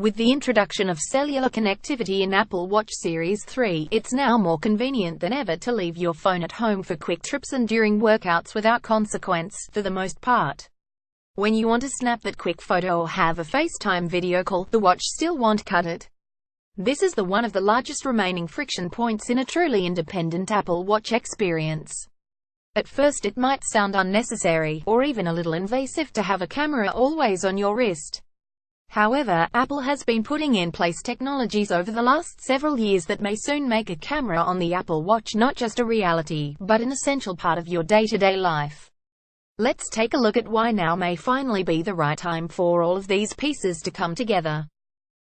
With the introduction of cellular connectivity in Apple Watch Series 3, it's now more convenient than ever to leave your phone at home for quick trips and during workouts without consequence, for the most part. When you want to snap that quick photo or have a FaceTime video call, the watch still won't cut it. This is one of the largest remaining friction points in a truly independent Apple Watch experience. At first it might sound unnecessary, or even a little invasive, to have a camera always on your wrist. However, Apple has been putting in place technologies over the last several years that may soon make a camera on the Apple Watch not just a reality, but an essential part of your day-to-day life. Let's take a look at why now may finally be the right time for all of these pieces to come together.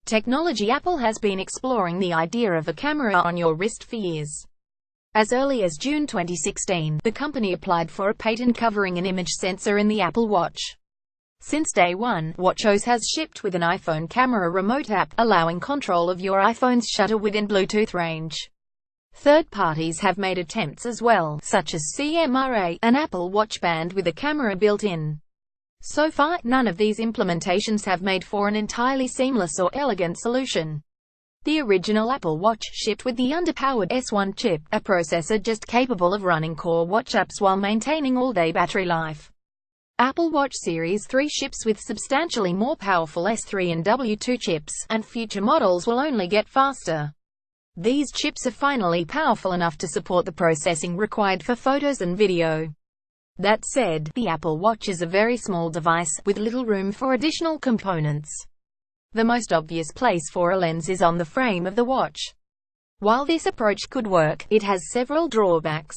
Technology. Apple has been exploring the idea of a camera on your wrist for years. As early as June 2016, the company applied for a patent covering an image sensor in the Apple Watch. Since day one, WatchOS has shipped with an iPhone camera remote app, allowing control of your iPhone's shutter within Bluetooth range. Third parties have made attempts as well, such as CMRA, an Apple Watch band with a camera built in. So far, none of these implementations have made for an entirely seamless or elegant solution. The original Apple Watch shipped with the underpowered S1 chip, a processor just capable of running core watch apps while maintaining all-day battery life. Apple Watch Series 3 ships with substantially more powerful S3 and W2 chips, and future models will only get faster. These chips are finally powerful enough to support the processing required for photos and video. That said, the Apple Watch is a very small device, with little room for additional components. The most obvious place for a lens is on the frame of the watch. While this approach could work, it has several drawbacks.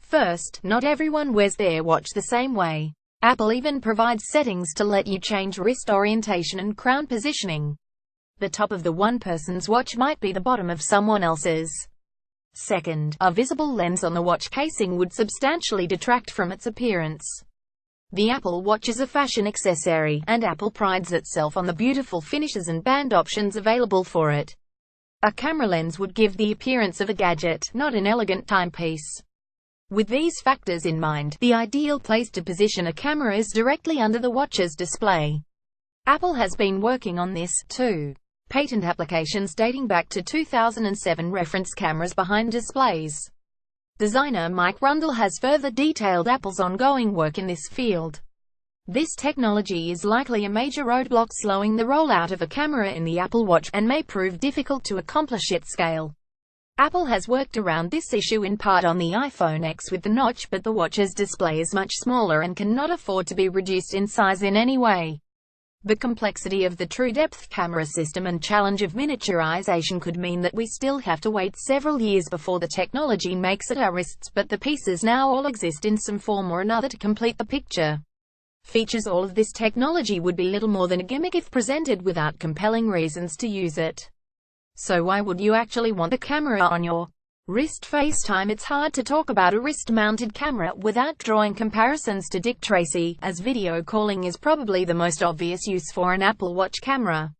First, not everyone wears their watch the same way. Apple even provides settings to let you change wrist orientation and crown positioning. The top of one person's watch might be the bottom of someone else's. Second, a visible lens on the watch casing would substantially detract from its appearance. The Apple Watch is a fashion accessory, and Apple prides itself on the beautiful finishes and band options available for it. A camera lens would give the appearance of a gadget, not an elegant timepiece. With these factors in mind, the ideal place to position a camera is directly under the watch's display. Apple has been working on this, too. Patent applications dating back to 2007 reference cameras behind displays. Designer Mike Rundle has further detailed Apple's ongoing work in this field. This technology is likely a major roadblock slowing the rollout of a camera in the Apple Watch, and may prove difficult to accomplish at scale. Apple has worked around this issue in part on the iPhone X with the notch, but the watch's display is much smaller and cannot afford to be reduced in size in any way. The complexity of the true depth camera system and challenge of miniaturization could mean that we still have to wait several years before the technology makes it our wrists, but the pieces now all exist in some form or another to complete the picture. Features. All of this technology would be little more than a gimmick if presented without compelling reasons to use it. So why would you actually want the camera on your wrist? FaceTime. It's hard to talk about a wrist-mounted camera without drawing comparisons to Dick Tracy, as video calling is probably the most obvious use for an Apple Watch camera.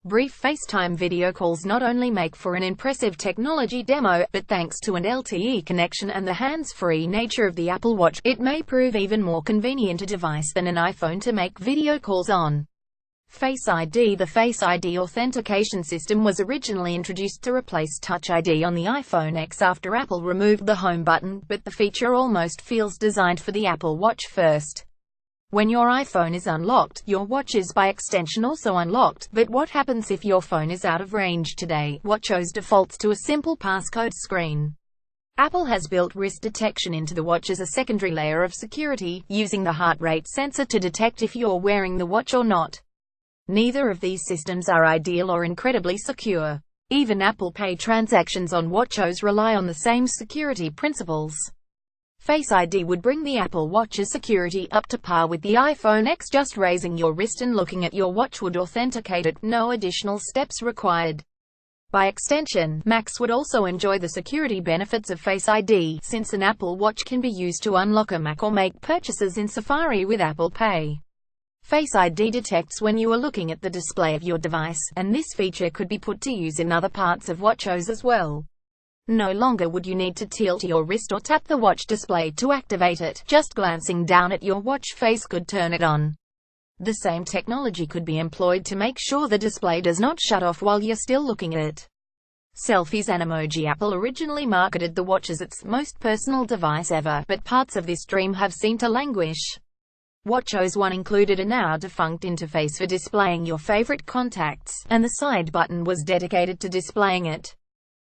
Brief FaceTime video calls not only make for an impressive technology demo, but thanks to an LTE connection and the hands-free nature of the Apple Watch, it may prove even more convenient a device than an iPhone to make video calls on. Face ID. The Face ID authentication system was originally introduced to replace Touch ID on the iPhone X after Apple removed the Home button, but the feature almost feels designed for the Apple Watch first. When your iPhone is unlocked, your watch is by extension also unlocked, but what happens if your phone is out of range today? WatchOS defaults to a simple passcode screen. Apple has built wrist detection into the watch as a secondary layer of security, using the heart rate sensor to detect if you're wearing the watch or not. Neither of these systems are ideal or incredibly secure. Even Apple Pay transactions on WatchOS rely on the same security principles. Face ID would bring the Apple Watch's security up to par with the iPhone X. Just raising your wrist and looking at your watch would authenticate it, no additional steps required. By extension, Macs would also enjoy the security benefits of Face ID, since an Apple Watch can be used to unlock a Mac or make purchases in Safari with Apple Pay. Face ID detects when you are looking at the display of your device, and this feature could be put to use in other parts of WatchOS as well. No longer would you need to tilt your wrist or tap the watch display to activate it. Just glancing down at your watch face could turn it on. The same technology could be employed to make sure the display does not shut off while you're still looking at it. Selfies and emoji. Apple originally marketed the watch as its most personal device ever, but parts of this dream have seemed to languish. WatchOS 1 included a now-defunct interface for displaying your favorite contacts, and the side button was dedicated to displaying it.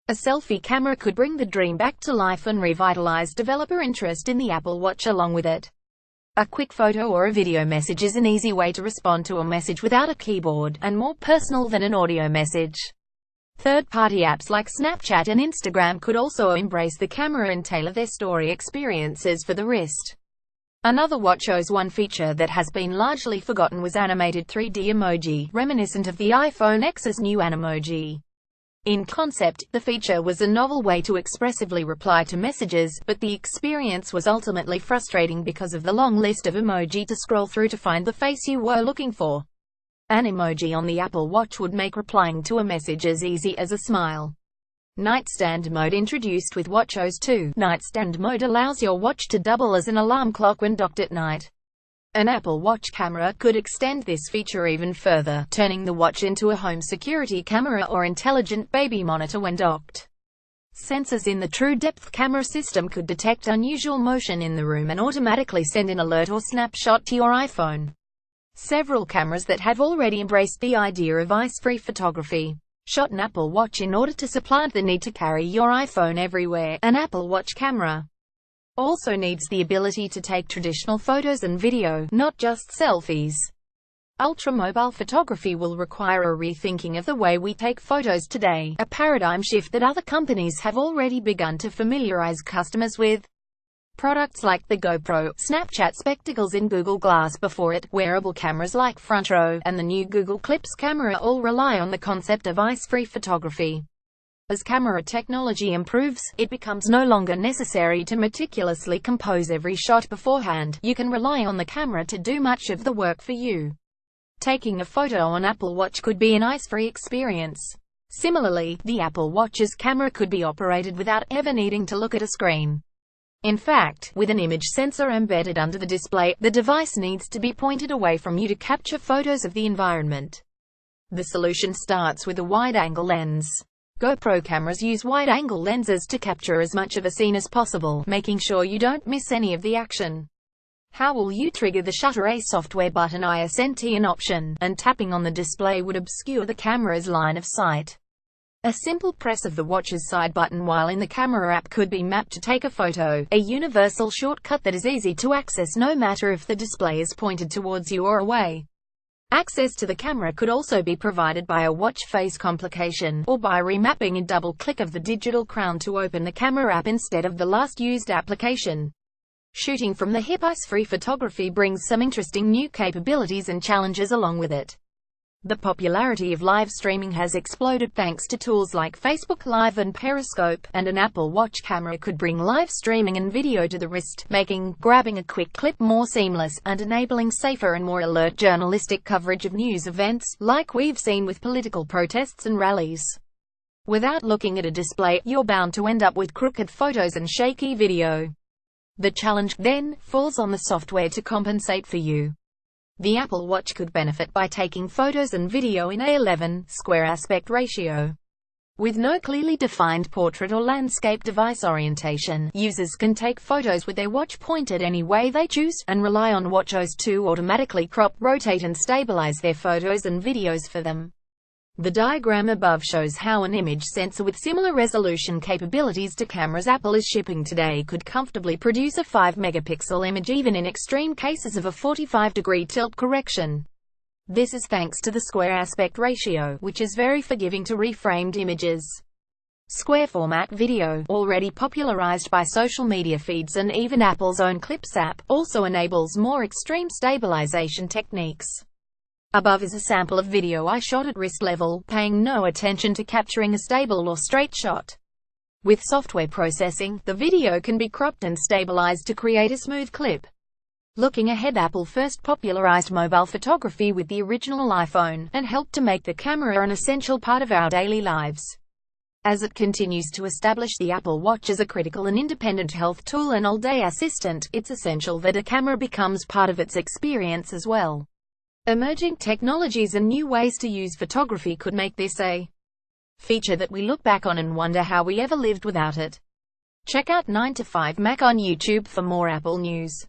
A selfie camera could bring the dream back to life and revitalize developer interest in the Apple Watch along with it. A quick photo or a video message is an easy way to respond to a message without a keyboard, and more personal than an audio message. Third-party apps like Snapchat and Instagram could also embrace the camera and tailor their story experiences for the wrist. Another WatchOS 1 feature that has been largely forgotten was animated 3D emoji, reminiscent of the iPhone X's new Animoji. In concept, the feature was a novel way to expressively reply to messages, but the experience was ultimately frustrating because of the long list of emoji to scroll through to find the face you were looking for. An emoji on the Apple Watch would make replying to a message as easy as a smile. Nightstand mode introduced with WatchOS 2. Nightstand mode allows your watch to double as an alarm clock when docked at night. An Apple Watch camera could extend this feature even further, turning the watch into a home security camera or intelligent baby monitor when docked. Sensors in the True Depth camera system could detect unusual motion in the room and automatically send an alert or snapshot to your iPhone. Several cameras that have already embraced the idea of ice-free photography shot an Apple Watch in order to supplant the need to carry your iPhone everywhere. An Apple Watch camera also needs the ability to take traditional photos and video, not just selfies. Ultra-mobile photography will require a rethinking of the way we take photos today, a paradigm shift that other companies have already begun to familiarize customers with. Products like the GoPro, Snapchat spectacles in Google Glass before it, wearable cameras like Front Row, and the new Google Clips camera all rely on the concept of ice-free photography. As camera technology improves, it becomes no longer necessary to meticulously compose every shot beforehand. You can rely on the camera to do much of the work for you. Taking a photo on Apple Watch could be an ice-free experience. Similarly, the Apple Watch's camera could be operated without ever needing to look at a screen. In fact, with an image sensor embedded under the display, the device needs to be pointed away from you to capture photos of the environment. The solution starts with a wide-angle lens. GoPro cameras use wide-angle lenses to capture as much of a scene as possible, making sure you don't miss any of the action. How will you trigger the shutter? A software button isn't an option, and tapping on the display would obscure the camera's line of sight. A simple press of the watch's side button while in the camera app could be mapped to take a photo, a universal shortcut that is easy to access no matter if the display is pointed towards you or away. Access to the camera could also be provided by a watch face complication, or by remapping a double click of the digital crown to open the camera app instead of the last used application. Shooting from the hip ice-free photography brings some interesting new capabilities and challenges along with it. The popularity of live streaming has exploded thanks to tools like Facebook Live and Periscope, and an Apple Watch camera could bring live streaming and video to the wrist, making grabbing a quick clip more seamless, and enabling safer and more alert journalistic coverage of news events, like we've seen with political protests and rallies. Without looking at a display, you're bound to end up with crooked photos and shaky video. The challenge, then, falls on the software to compensate for you. The Apple Watch could benefit by taking photos and video in A11 square aspect ratio. With no clearly defined portrait or landscape device orientation, users can take photos with their watch pointed any way they choose, and rely on WatchOS to automatically crop, rotate and stabilize their photos and videos for them. The diagram above shows how an image sensor with similar resolution capabilities to cameras Apple is shipping today could comfortably produce a 5-megapixel image even in extreme cases of a 45-degree tilt correction. This is thanks to the square aspect ratio, which is very forgiving to reframed images. Square format video, already popularized by social media feeds and even Apple's own Clips app, also enables more extreme stabilization techniques. Above is a sample of video I shot at wrist level, paying no attention to capturing a stable or straight shot. With software processing, the video can be cropped and stabilized to create a smooth clip. Looking ahead, Apple first popularized mobile photography with the original iPhone, and helped to make the camera an essential part of our daily lives. As it continues to establish the Apple Watch as a critical and independent health tool and all-day assistant, it's essential that a camera becomes part of its experience as well. Emerging technologies and new ways to use photography could make this a feature that we look back on and wonder how we ever lived without it. Check out 9 to 5 Mac on YouTube for more Apple news.